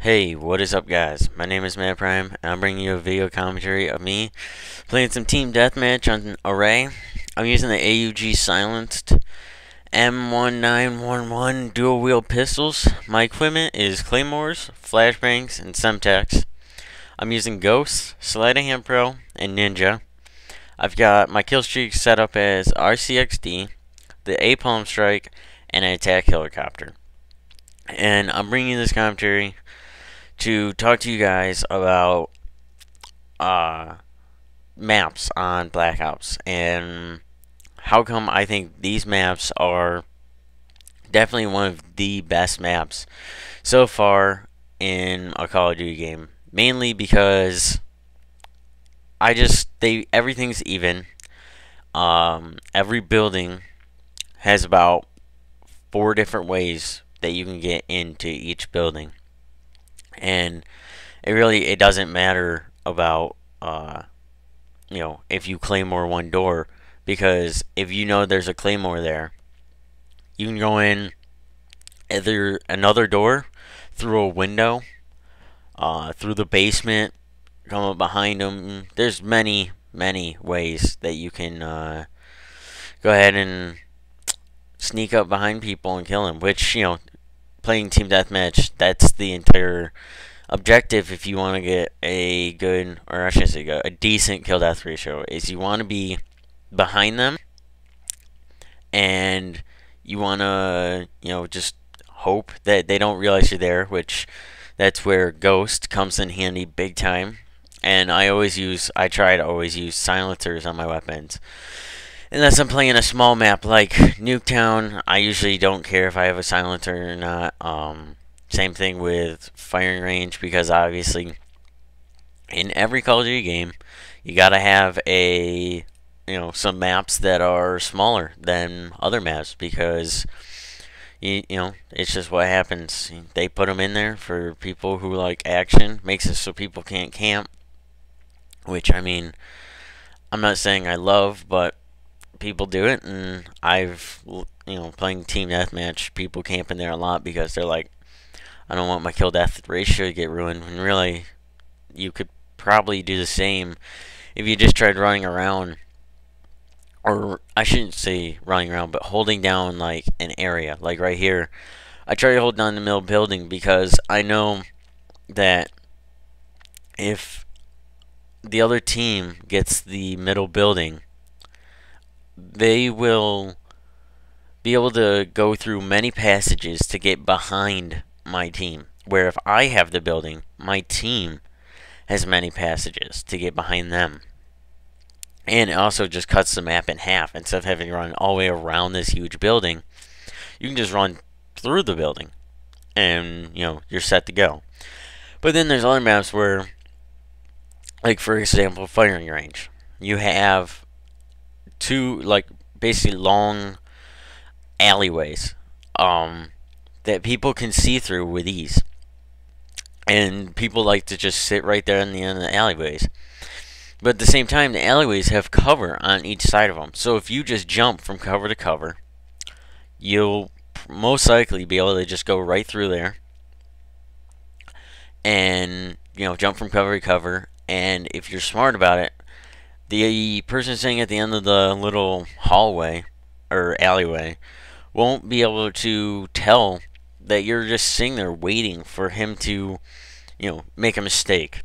Hey, what is up guys? My name is Madaprime, and I'm bringing you a video commentary of me playing some Team Deathmatch on Array. I'm using the AUG silenced M1911 dual wield pistols. My equipment is Claymores, Flashbangs, and Semtex. I'm using Ghost, Sleight of Hand Pro, and Ninja. I've got my kill streak set up as RCXD, the A-Palm Strike, and an attack helicopter. And I'm bringing you this commentary to talk to you guys about maps on Black Ops and how come I think these maps are definitely one of the best maps so far in a Call of Duty game. Mainly because everything's even. Every building has about 4 different ways that you can get into each building. And it doesn't matter about if you claymore one door, because if you know there's a claymore there, you can go in either another door, through a window, through the basement, come up behind them. There's many ways that you can go ahead and sneak up behind people and kill them, which, playing Team Deathmatch, that's the entire objective if you want to get a good, or I shouldn't say good, a decent kill death ratio, is you want to be behind them, and you want to, just hope that they don't realize you're there, which that's where Ghost comes in handy big time. And I try to always use silencers on my weapons. Unless I'm playing a small map like Nuketown, I usually don't care if I have a silencer or not. Same thing with firing range, because obviously in every Call of Duty game, you gotta have some maps that are smaller than other maps, because it's just what happens. They put them in there for people who like action, makes it so people can't camp, which, I mean, I'm not saying I love, but people do it, and playing Team Deathmatch, people camp in there a lot because they're like, I don't want my kill death ratio to get ruined. And really, you could probably do the same if you just tried running around, or I shouldn't say running around, but holding down like an area, like right here. I try to hold down the middle building because I know that if the other team gets the middle building, they will be able to go through many passages to get behind my team. Where if I have the building, my team has many passages to get behind them. And it also just cuts the map in half. Instead of having to run all the way around this huge building, you can just run through the building, and you're set to go. But then there's other maps where, like for example, firing range. You have two, like, basically long alleyways that people can see through with ease, and people like to just sit right there in the end of the alleyways. But at the same time, the alleyways have cover on each side of them, so if you just jump from cover to cover, you'll most likely be able to just go right through there and jump from cover to cover. And if you're smart about it, the person sitting at the end of the little hallway or alleyway won't be able to tell that you're just sitting there waiting for him to, make a mistake.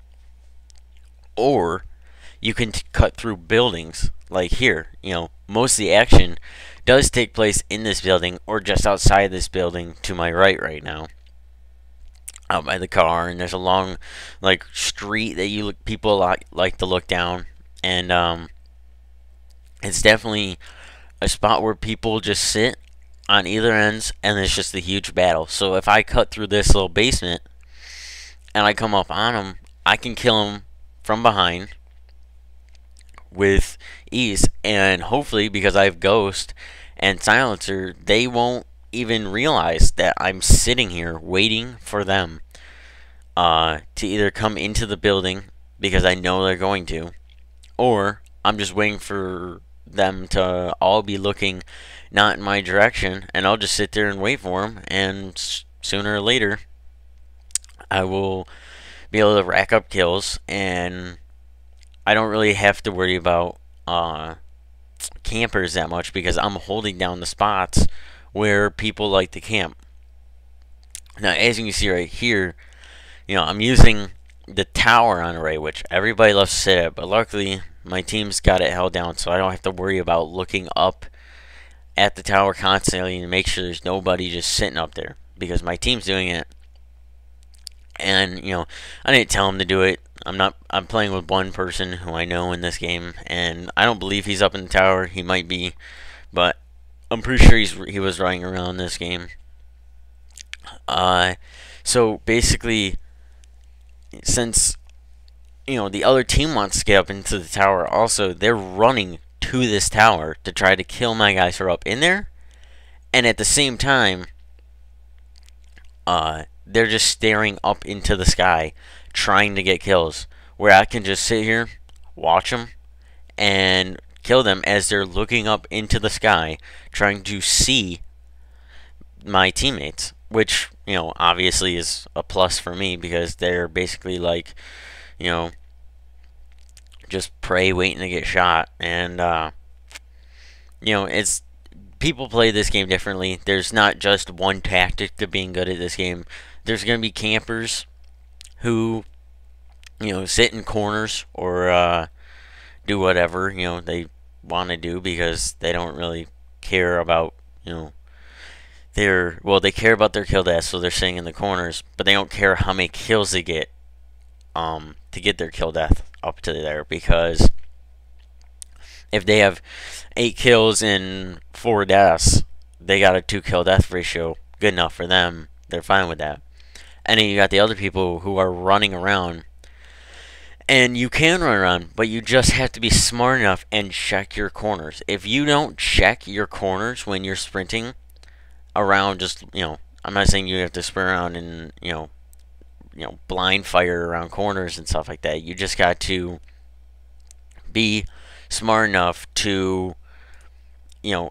Or you can cut through buildings, like here. Most of the action does take place in this building or just outside this building to my right now, out by the car. And there's a long, like, street that people like to look down. And it's definitely a spot where people just sit on either ends, and it's just a huge battle. So if I cut through this little basement and I come up on them, I can kill them from behind with ease. And hopefully, because I have Ghost and Silencer, they won't even realize that I'm sitting here waiting for them to either come into the building, because I know they're going to, or I'm just waiting for them to all be looking not in my direction, and I'll just sit there and wait for them, and sooner or later I will be able to rack up kills, and I don't really have to worry about campers that much because I'm holding down the spots where people like to camp. Now, as you can see right here, I'm using the tower on array, which everybody loves to sit at, but luckily my team's got it held down, so I don't have to worry about looking up at the tower constantly and make sure there's nobody just sitting up there because my team's doing it. And I didn't tell him to do it. I'm playing with one person who I know in this game, and I don't believe he's up in the tower. He might be, but I'm pretty sure he was running around this game. So basically, since the other team wants to get up into the tower, also they're running to this tower to try to kill my guys who are up in there, and at the same time, they're just staring up into the sky, trying to get kills. Where I can just sit here, watch them, and kill them as they're looking up into the sky, trying to see my teammates. Which, obviously is a plus for me because they're basically like, just prey waiting to get shot. And, it's people play this game differently. There's not just one tactic to being good at this game. There's going to be campers who, sit in corners or do whatever, they want to do because they don't really care about, they care about their kill death, so they're sitting in the corners, but they don't care how many kills they get to get their kill death up to there, because if they have 8 kills and 4 deaths, they got a 2 kill death ratio, good enough for them. They're fine with that. And then you got the other people who are running around, and you can run around, but you just have to be smart enough and check your corners. If you don't check your corners when you're sprinting around, just I'm not saying you have to sprint around and blind fire around corners and stuff like that. You just got to be smart enough to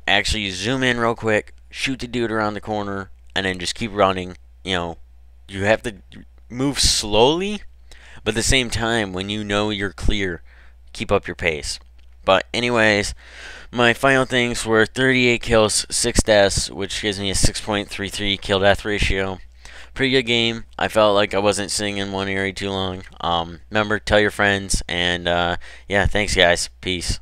actually zoom in real quick, shoot the dude around the corner, and then just keep running. You have to move slowly, but at the same time, when you're clear, keep up your pace. But anyways, my final things were 38 kills, 6 deaths, which gives me a 6.33 kill death ratio. Pretty good game. I felt like I wasn't sitting in one area too long. Remember, tell your friends, and yeah, thanks guys. Peace.